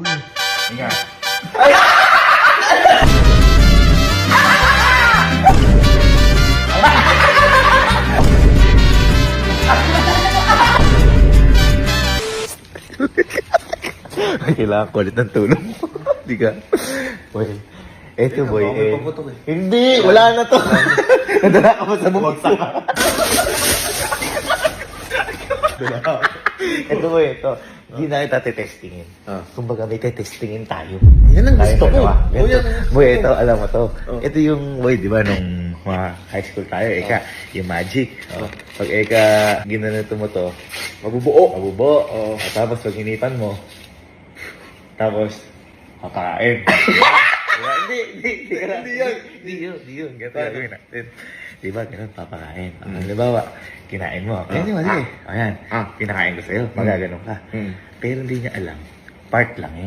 Ingat. Kailangan ko ulit ng tulong. Hindi ka. Boy. Eto boy eh. Hindi! Wala na to. Nadala ka pa sa bumagsak. Ito boy, ito. Hindi na kita testingin. Kumbaga may testingin tayo. Yan ang Tayo gusto ko. dalawa. Oh, yan. Boy, ito, alam mo to. Ito yung, boy, di ba, nung mga high school tayo, eka, yung magic. Pag eka, ginanito mo to, mabubuo. Mabubuo. At tapos pag hinipan mo, tapos, papakain. Diba? Hindi yun. Ganito gagawin natin. Diba, ganun, papakain. Halimbawa, kinain mo. Kaya mo, sige. Ayan, pinakain ko sa'yo. Magaganon ka. Pero hindi niya alam. Part lang yun.